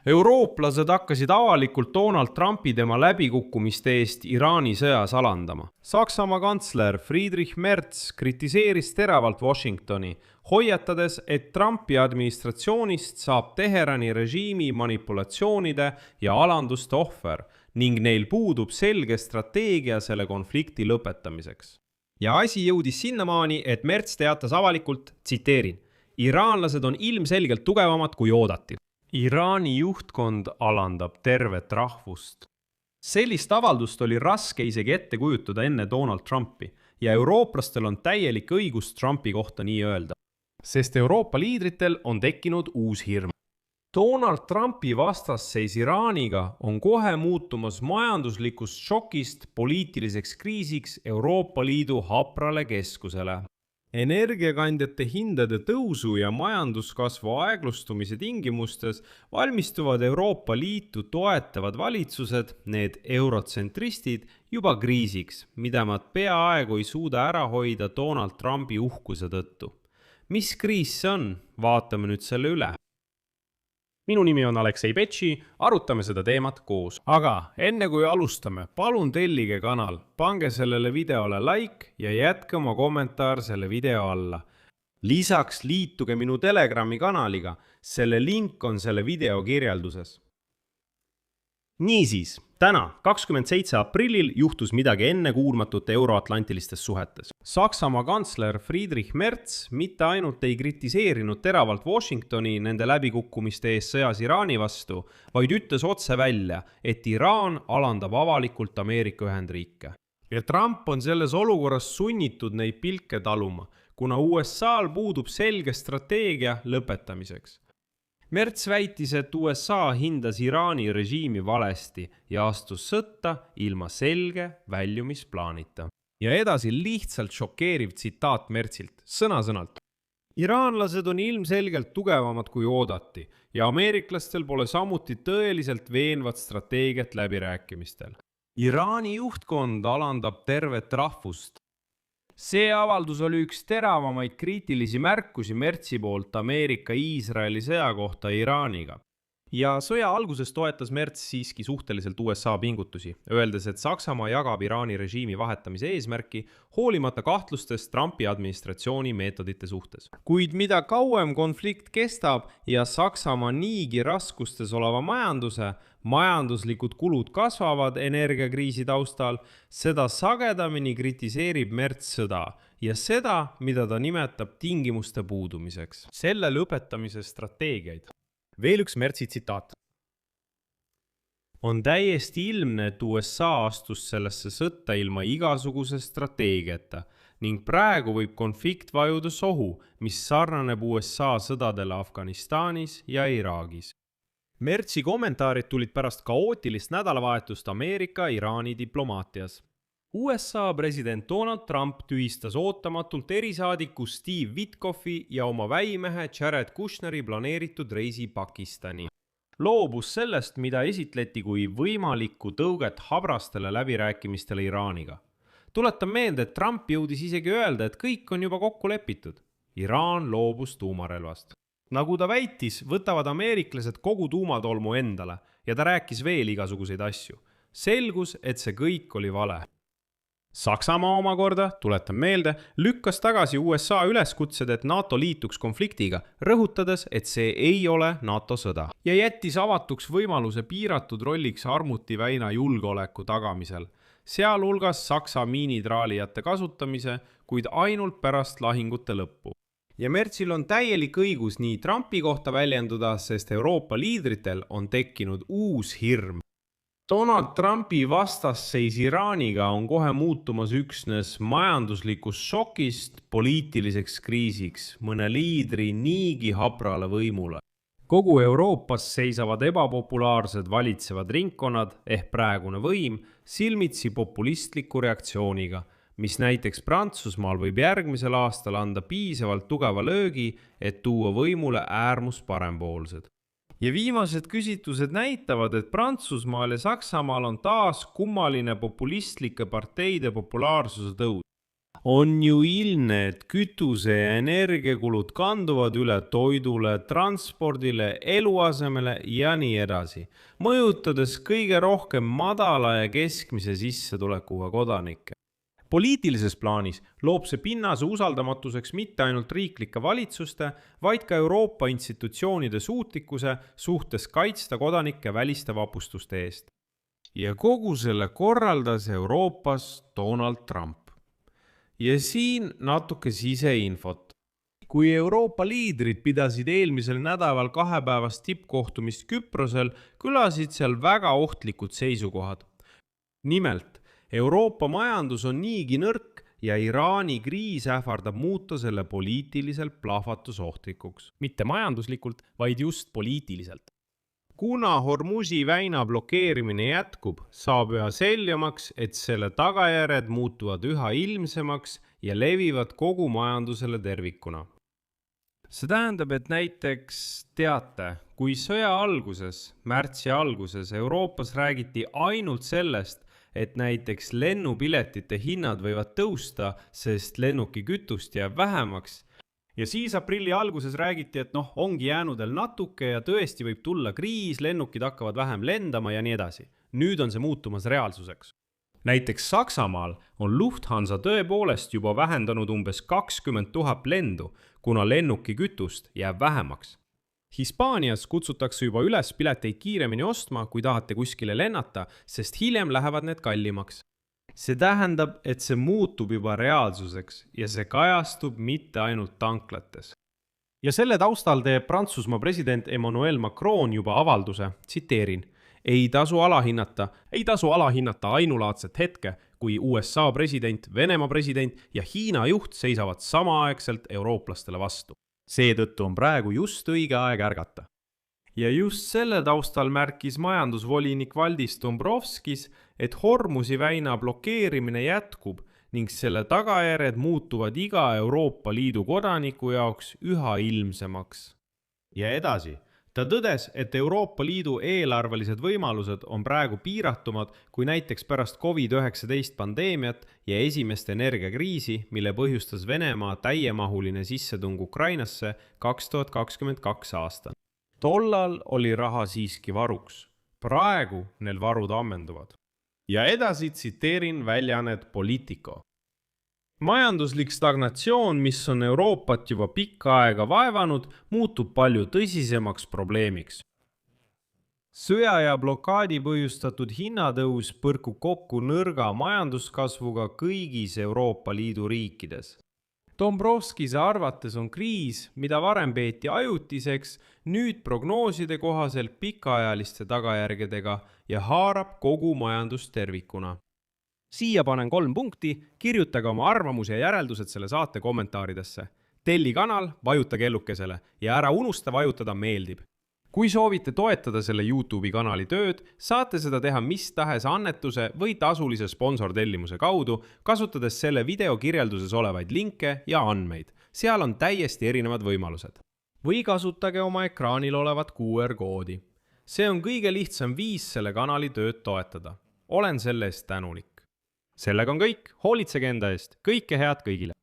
Eurooplased hakkasid avalikult Donald Trumpi tema läbikukkumiste eest Iraani sõjas alandama. Saksamaa kantsler Friedrich Merz kritiseeris teravalt Washingtoni, hoiatades, et Trumpi administratsioonist saab Teherani režiimi manipulatsioonide ja alanduste ohver ning neil puudub selge strateegia selle konflikti lõpetamiseks. Ja asi jõudis sinnamaani, et Merz teatas avalikult, tsiteerin, iraanlased on ilmselgelt tugevamad kui oodati. Iraani juhtkond alandab tervet rahvust. Sellist avaldust oli raske isegi ette kujutada enne Donald Trumpi ja eurooplastel on täielik õigus Trumpi kohta nii öelda, sest Euroopa liidritel on tekkinud uus hirm. Donald Trumpi vastasseis Iraaniga on kohe muutumas majanduslikust šokist poliitiliseks kriisiks Euroopa Liidu haprale keskusele. Energiakandjate hindade tõusu ja majanduskasvu aeglustumise tingimustes valmistuvad Euroopa Liitu toetavad valitsused, need eurotsentristid, juba kriisiks, mida nad peaaegu ei suuda ära hoida Donald Trumpi uhkuse tõttu. Mis kriis see on? Vaatame nüüd selle üle. Minu nimi on Aleksei Petši, arutame seda teemat koos. Aga enne kui alustame, palun tellige kanal, pange sellele videole like ja jätke oma kommentaar selle video alla. Lisaks liituge minu Telegrami kanaliga, selle link on selle video kirjelduses. Niisiis, täna, 27. aprillil juhtus midagi ennekuulmatut euroatlantilistes suhetes. Saksamaa kantsler Friedrich Merz mitte ainult ei kritiseerinud teravalt Washingtoni nende läbikukkumiste ees sõjas Iraani vastu, vaid ütles otse välja, et Iraan alandab avalikult Ameerika Ühendriike. Ja Trump on selles olukorras sunnitud neid pilke taluma, kuna USA-l puudub selge strateegia lõpetamiseks. Merz väitis, et USA hindas Iraani režiimi valesti ja astus sõtta ilma selge väljumisplaanita. Ja edasi lihtsalt šokeeriv tsitaat Merzilt, sõna-sõnalt. Iraanlased on ilmselgelt tugevamad kui oodati ja ameeriklastel pole samuti tõeliselt veenvat strateegiat läbirääkimistel. Iraani juhtkond alandab tervet rahvust. See avaldus oli üks teravamaid kriitilisi märkusi Merzi poolt Ameerika-Iisraeli sõja kohta Iraaniga. Ja sõja alguses toetas Merz siiski suhteliselt USA pingutusi, öeldes, et Saksamaa jagab Iraani režiimi vahetamise eesmärki, hoolimata kahtlustest Trumpi administratsiooni meetodite suhtes. Kuid mida kauem konflikt kestab ja Saksamaa niigi raskustes oleva majanduslikud kulud kasvavad energiakriisi taustal, seda sagedamini kritiseerib Merz sõda ja seda, mida ta nimetab tingimuste puudumiseks. Selle lõpetamise strateegiaid. Veel üks Merzi tsitaat. On täiesti ilmne, et USA astus sellesse sõtta ilma igasuguse strateegiata ning praegu võib konflikt vajuda sohu, mis sarnaneb USA sõdadele Afganistanis ja Iraagis. Merzi kommentaarid tulid pärast kaootilist nädalavahetust Ameerika-Iraani diplomaatias. USA president Donald Trump tühistas ootamatult erisaadiku Steve Witkoffi ja oma väimehe Jared Kushneri planeeritud reisi Pakistani. Loobus sellest, mida esitleti kui võimalikku tõuget habrastele läbirääkimistele Iraaniga. Tuletan meelde, et Trump jõudis isegi öelda, et kõik on juba kokku lepitud. Iraan loobus tuumarelvast. Nagu ta väitis, võtavad ameeriklased kogu tuumatolmu endale ja ta rääkis veel igasuguseid asju. Selgus, et see kõik oli vale. Saksamaa omakorda, tuletan meelde, lükkas tagasi USA üleskutsed, et NATO liituks konfliktiga, rõhutades, et see ei ole NATO sõda. Ja jättis avatuks võimaluse piiratud rolliks Armuti väina julgeoleku tagamisel, sealhulgas Saksa miinitraalijate kasutamise, kuid ainult pärast lahingute lõppu. Ja Merzil on täielik õigus nii Trumpi kohta väljenduda, sest Euroopa liidritel on tekkinud uus hirm. Donald Trumpi vastasseis Iraaniga on kohe muutumas üksnes majanduslikust šokist poliitiliseks kriisiks mõne liidri niigi haprale võimule. Kogu Euroopas seisavad ebapopulaarsed valitsevad ringkonnad ehk praegune võim silmitsi populistliku reaktsiooniga, mis näiteks Prantsusmaal võib järgmisel aastal anda piisavalt tugeva löögi, et tuua võimule äärmus parempoolsed. Ja viimased küsitlused näitavad, et Prantsusmaal ja Saksamaal on taas kummaline populistlike parteide populaarsuse tõus. On ju ilmne, et kütuse ja energiakulud kanduvad üle toidule, transpordile, eluasemele ja nii edasi, mõjutades kõige rohkem madala ja keskmise sissetulekuga kodanikke. Poliitilises plaanis loob see pinnase usaldamatuseks mitte ainult riiklike valitsuste, vaid ka Euroopa institutsioonide suutlikkuse suhtes kaitsta kodanikke väliste vapustuste eest. Ja kogu selle korraldas Euroopas Donald Trump. Ja siin natuke siseinfot. Kui Euroopa liidrid pidasid eelmisel nädalal 2-päevast tippkohtumist Küprosel, kõlasid seal väga ohtlikud seisukohad. Nimelt, Euroopa majandus on niigi nõrk ja Iraani kriis ähvardab muuta selle poliitiliselt plahvatusohtlikuks. Mitte majanduslikult, vaid just poliitiliselt. Kuna Hormuzi väina blokeerimine jätkub, saab üha selgemaks, et selle tagajärjed muutuvad üha ilmsemaks ja levivad kogu majandusele tervikuna. See tähendab, et näiteks teate, kui sõja alguses, märtsi alguses Euroopas räägiti ainult sellest, et näiteks lennupiletite hinnad võivad tõusta, sest lennuki kütust jääb vähemaks. Ja siis aprilli alguses räägiti, et ongi jäänud veel natuke ja tõesti võib tulla kriis, lennukid hakkavad vähem lendama ja nii edasi. Nüüd on see muutumas reaalsuseks. Näiteks Saksamaal on Lufthansa tõepoolest juba vähendanud umbes 20 000 lendu, kuna lennuki kütust jääb vähemaks. Hispaanias kutsutakse juba üles pileteid kiiremini ostma, kui tahate kuskile lennata, sest hiljem lähevad need kallimaks. See tähendab, et see muutub juba reaalsuseks ja see kajastub mitte ainult tanklates. Ja selle taustal teeb Prantsusmaa president Emmanuel Macron juba avalduse, tsiteerin, ei tasu alahinnata ainulaadset hetke, kui USA president, Venemaa president ja Hiina juht seisavad samaaegselt eurooplastele vastu. Seetõttu on praegu just õige aeg ärgata. Ja just selle taustal märkis majandusvolinik Valdis Dombrovskis, et Hormuzi väina blokeerimine jätkub ning selle tagajärjed muutuvad iga Euroopa Liidu kodaniku jaoks üha ilmsemaks. Ja edasi, ta tõdes, et Euroopa Liidu eelarvelised võimalused on praegu piiratumad kui näiteks pärast COVID-19 pandeemiat ja esimest energiakriisi, mille põhjustas Venemaa täiemahuline sissetung Ukrainasse 2022 aastal. Tollal oli raha siiski varuks. Praegu neil varud ammenduvad. Ja edasi tsiteerin väljaannet Politico. Majanduslik stagnatsioon, mis on Euroopat juba pikka aega vaevanud, muutub palju tõsisemaks probleemiks. Sõja ja blokaadi põhjustatud hinnatõus põrkub kokku nõrga majanduskasvuga kõigis Euroopa Liidu riikides. Dombrovskise arvates on kriis, mida varem peeti ajutiseks, nüüd prognooside kohaselt pikaajaliste tagajärgedega ja haarab kogu majandust tervikuna. Siia panen 3 punkti, kirjutage oma arvamus ja järeldused selle saate kommentaaridesse. Telli kanal, vajuta kellukesele ja ära unusta vajutada meeldib. Kui soovite toetada selle YouTube'i kanali tööd, saate seda teha mis tahes annetuse või tasulise sponsortellimuse kaudu, kasutades selle video kirjelduses olevaid linke ja andmeid. Seal on täiesti erinevad võimalused. Või kasutage oma ekraanil olevat QR-koodi. See on kõige lihtsam viis selle kanali tööd toetada. Olen selle eest tänulik. Sellega on kõik, hoolitsege enda eest, kõike head kõigile!